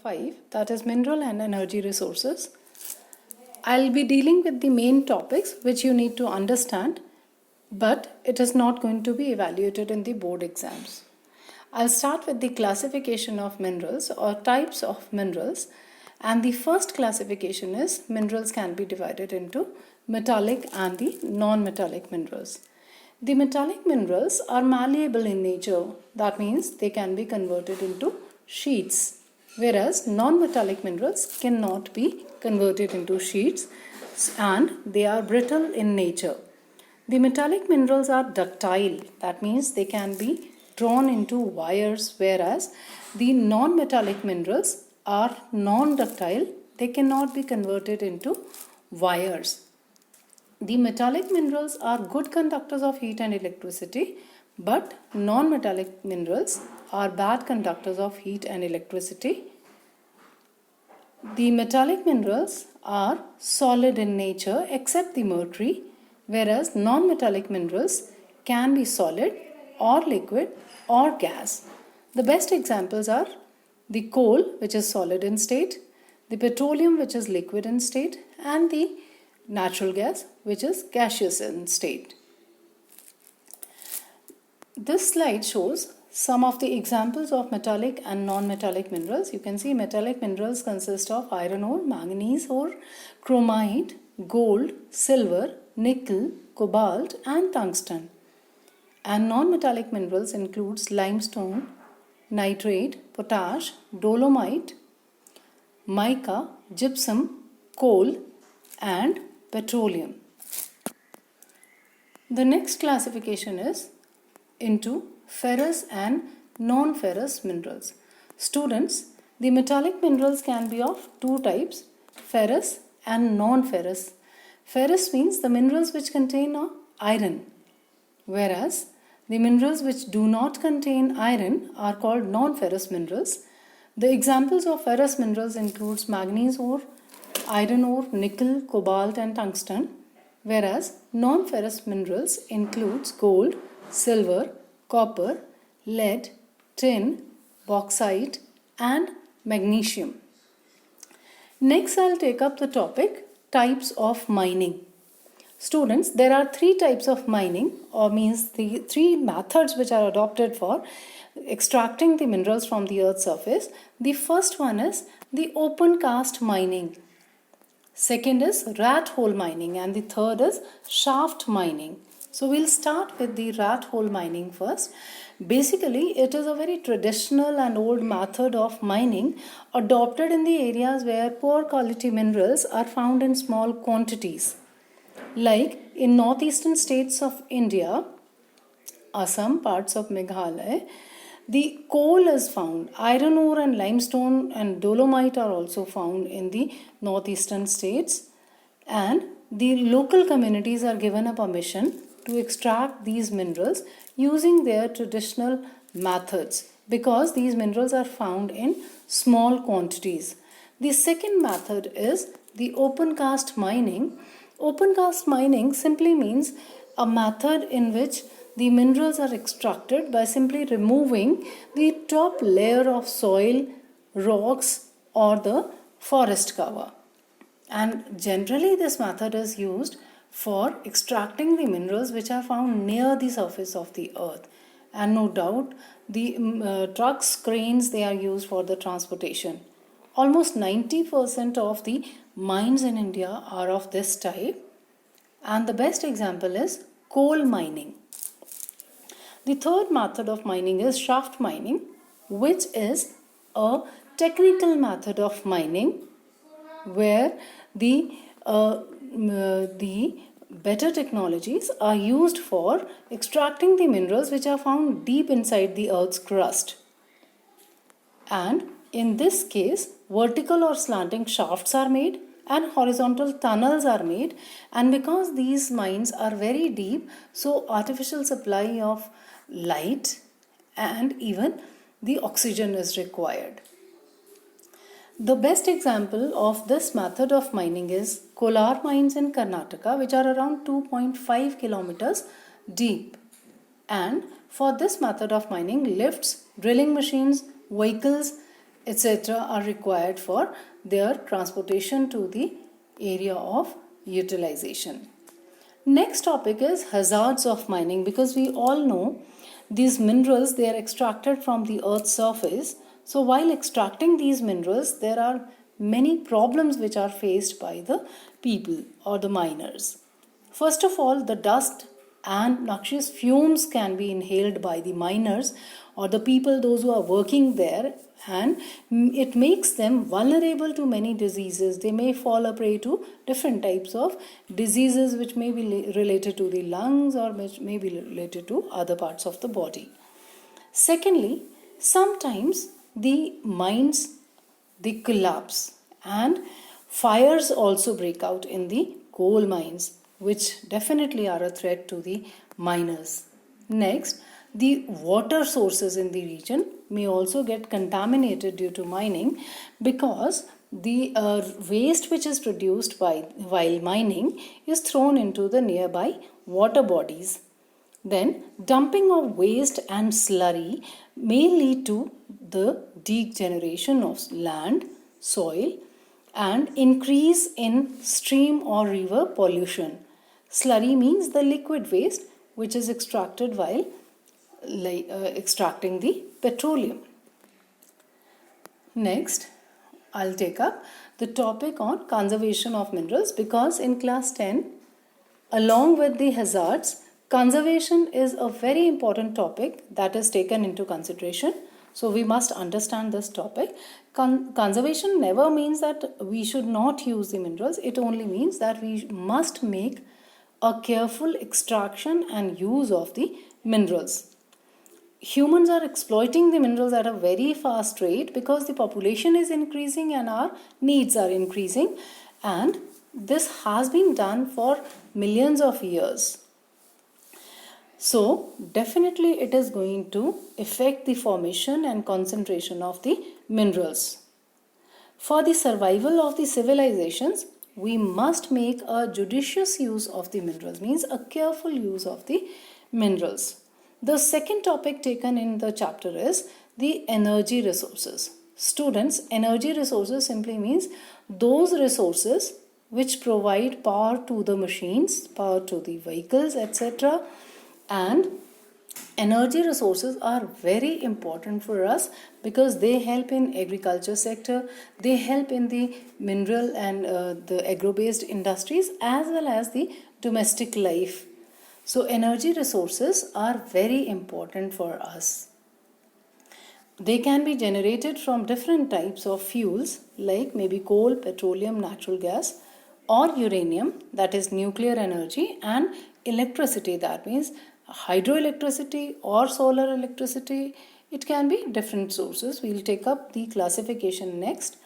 5, that is mineral and energy resources. I'll be dealing with the main topics which you need to understand, but it is not going to be evaluated in the board exams. I'll start with the classification of minerals or types of minerals, and the first classification is minerals can be divided into metallic and the non-metallic minerals. The metallic minerals are malleable in nature, that means they can be converted into sheets, whereas non-metallic minerals cannot be converted into sheets and they are brittle in nature. The metallic minerals are ductile, that means they can be drawn into wires, whereas the non-metallic minerals are non-ductile, they cannot be converted into wires. The metallic minerals are good conductors of heat and electricity, but non-metallic minerals are bad conductors of heat and electricity. The metallic minerals are solid in nature except the mercury, whereas non-metallic minerals can be solid or liquid or gas. The best examples are the coal, which is solid in state, the petroleum, which is liquid in state, and the natural gas, which is gaseous in state. This slide shows some of the examples of metallic and non-metallic minerals. You can see metallic minerals consist of iron ore, manganese ore, chromite, gold, silver, nickel, cobalt, and tungsten. And non-metallic minerals includes limestone, nitrate, potash, dolomite, mica, gypsum, coal, and petroleum. The next classification is into ferrous and non-ferrous minerals. Students, the metallic minerals can be of two types, ferrous and non-ferrous. Ferrous means the minerals which contain iron, whereas the minerals which do not contain iron are called non-ferrous minerals. The examples of ferrous minerals includes manganese ore, iron ore, nickel, cobalt, and tungsten, whereas non-ferrous minerals includes gold, silver, copper, lead, tin, bauxite, and magnesium. Next, I'll take up the topic types of mining. Students, there are three types of mining, or means the three methods which are adopted for extracting the minerals from the earth's surface. The first one is the open cast mining. Second is rat hole mining, and the third is shaft mining. So we'll start with the rat hole mining first. Basically, it is a very traditional and old method of mining adopted in the areas where poor quality minerals are found in small quantities. Like in northeastern states of India, Assam, parts of Meghalaya, the coal is found. Iron ore and limestone and dolomite are also found in the northeastern states, and the local communities are given a permission to extract these minerals using their traditional methods because these minerals are found in small quantities. The second method is the open cast mining. Open cast mining simply means a method in which the minerals are extracted by simply removing the top layer of soil, rocks, or the forest cover. And generally this method is used for extracting the minerals which are found near the surface of the earth. And no doubt the trucks, cranes, they are used for the transportation. Almost 90% of the mines in India are of this type, and the best example is coal mining. The third method of mining is shaft mining, which is a technical method of mining where the better technologies are used for extracting the minerals which are found deep inside the earth's crust. And in this case, vertical or slanting shafts are made and horizontal tunnels are made, and because these mines are very deep, so artificial supply of light and even the oxygen is required. The best example of this method of mining is Kolar mines in Karnataka, which are around 2.5 kilometers deep. And for this method of mining, lifts, drilling machines, vehicles etc. are required for their transportation to the area of utilization. Next topic is hazards of mining, because we all know these minerals, they are extracted from the earth's surface. So while extracting these minerals, there are many problems which are faced by the people or the miners. First of all, the dust and noxious fumes can be inhaled by the miners or the people, those who are working there, and it makes them vulnerable to many diseases. They may fall a prey to different types of diseases which may be related to the lungs or which may be related to other parts of the body. Secondly, sometimes the mines, they collapse and fires also break out in the coal mines, which definitely are a threat to the miners. Next, the water sources in the region may also get contaminated due to mining, because the waste which is produced while mining is thrown into the nearby water bodies. Then, dumping of waste and slurry may lead to the degeneration of land, soil, and increase in stream or river pollution. Slurry means the liquid waste which is extracted while extracting the petroleum. Next, I'll take up the topic on conservation of minerals, because in class 10, along with the hazards, conservation is a very important topic that is taken into consideration. So we must understand this topic. Conservation never means that we should not use the minerals. It only means that we must make a careful extraction and use of the minerals. Humans are exploiting the minerals at a very fast rate because the population is increasing and our needs are increasing, and this has been done for millions of years. So definitely it is going to affect the formation and concentration of the minerals. For the survival of the civilizations, we must make a judicious use of the minerals, means a careful use of the minerals. The second topic taken in the chapter is the energy resources. Students, energy resources simply means those resources which provide power to the machines, power to the vehicles, etc. And energy resources are very important for us because they help in agriculture sector, they help in the mineral and the agro-based industries, as well as the domestic life. So energy resources are very important for us. They can be generated from different types of fuels like maybe coal, petroleum, natural gas, or uranium, that is nuclear energy, and electricity, that means hydroelectricity or solar electricity. It can be different sources. We will take up the classification next.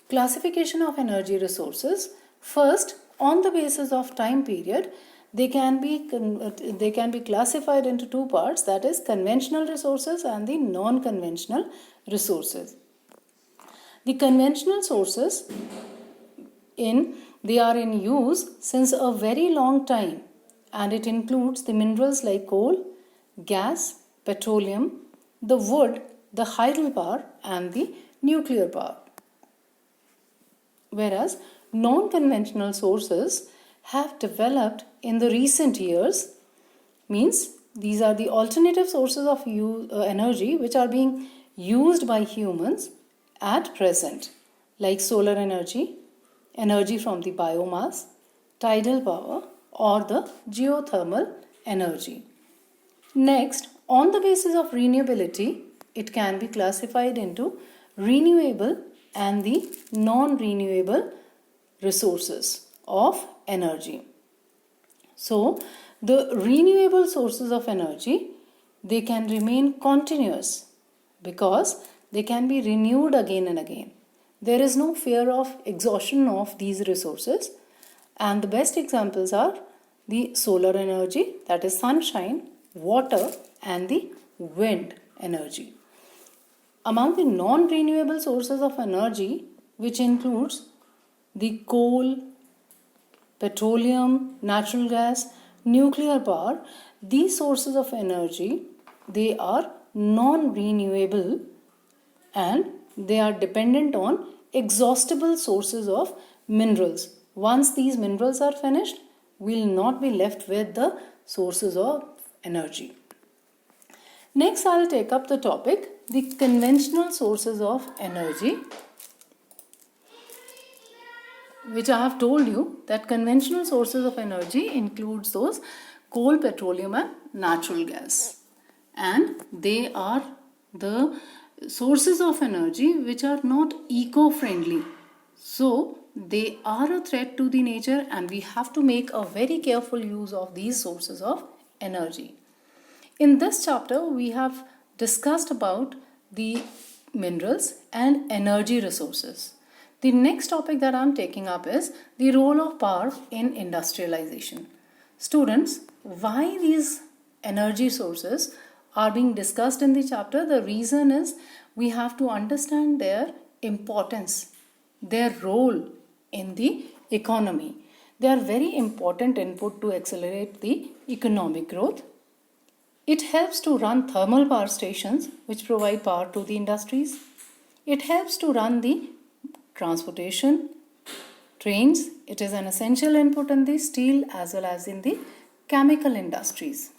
Classification of energy resources. First, on the basis of time period, they can be classified into two parts, that is conventional resources and the non-conventional resources. The conventional sources, they are in use since a very long time, and it includes the minerals like coal, gas, petroleum, the wood, the hydropower, and the nuclear power. Whereas non-conventional sources have developed in the recent years, means these are the alternative sources of energy which are being used by humans at present, like solar energy, energy from the biomass, tidal power, or the geothermal energy. Next, on the basis of renewability, it can be classified into renewable and the non-renewable resources of energy. So, the renewable sources of energy, they can remain continuous because they can be renewed again and again. There is no fear of exhaustion of these resources, and the best examples are the solar energy, that is sunshine, water, and the wind energy. Among the non-renewable sources of energy, which includes the coal, petroleum, natural gas, nuclear power, these sources of energy, they are non-renewable and they are dependent on exhaustible sources of minerals. Once these minerals are finished, we will not be left with the sources of energy. Next, I will take up the topic, the conventional sources of energy, which I have told you that conventional sources of energy includes those coal, petroleum and natural gas. And they are the sources of energy which are not eco-friendly. So, they are a threat to the nature and we have to make a very careful use of these sources of energy. In this chapter, we have discussed about the minerals and energy resources. The next topic that I am taking up is the role of power in industrialization. Students, why these energy sources are being discussed in the chapter? The reason is we have to understand their importance, their role in the economy. They are very important input to accelerate the economic growth. It helps to run thermal power stations which provide power to the industries. It helps to run the transportation, trains. It is an essential input in the steel as well as in the chemical industries.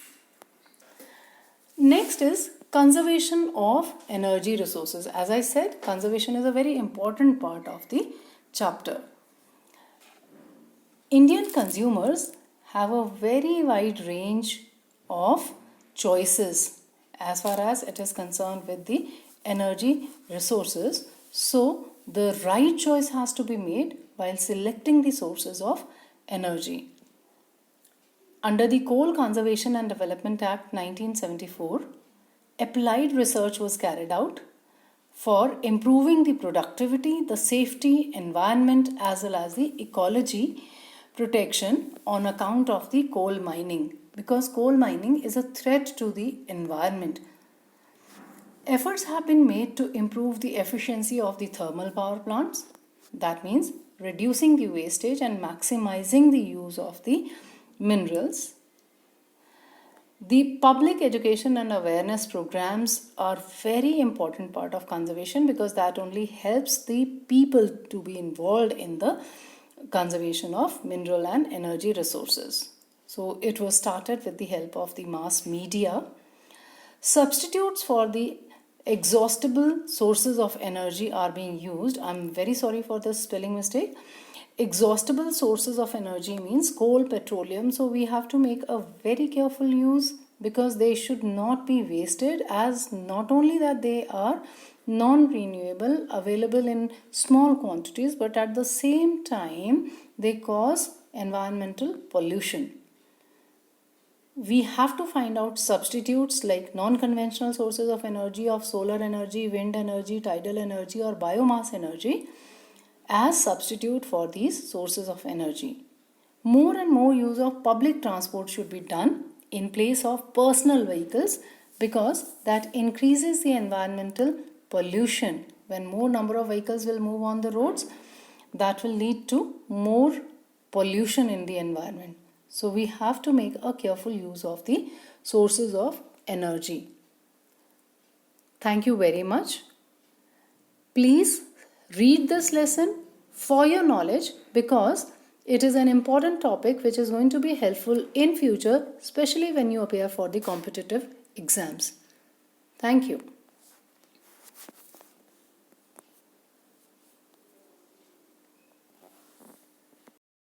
Next is conservation of energy resources. As I said, conservation is a very important part of the chapter. Indian consumers have a very wide range of choices as far as it is concerned with the energy resources. So, the right choice has to be made while selecting the sources of energy. Under the Coal Conservation and Development Act 1974, applied research was carried out for improving the productivity, the safety, environment as well as the ecology protection on account of the coal mining, because coal mining is a threat to the environment. Efforts have been made to improve the efficiency of the thermal power plants. That means reducing the wastage and maximizing the use of the minerals. The public education and awareness programs are very important part of conservation because that only helps the people to be involved in the conservation of mineral and energy resources. So it was started with the help of the mass media. Substitutes for the exhaustible sources of energy are being used. I'm very sorry for this spelling mistake. Exhaustible sources of energy means coal, petroleum. So we have to make a very careful use because they should not be wasted, as not only that they are non-renewable, available in small quantities, but at the same time they cause environmental pollution. We have to find out substitutes like non-conventional sources of energy of solar energy, wind energy, tidal energy or biomass energy as substitute for these sources of energy. More and more use of public transport should be done in place of personal vehicles because that increases the environmental pollution. When more number of vehicles will move on the roads, that will lead to more pollution in the environment. So we have to make a careful use of the sources of energy. Thank you very much. Please read this lesson for your knowledge because it is an important topic which is going to be helpful in future, especially when you appear for the competitive exams. Thank you.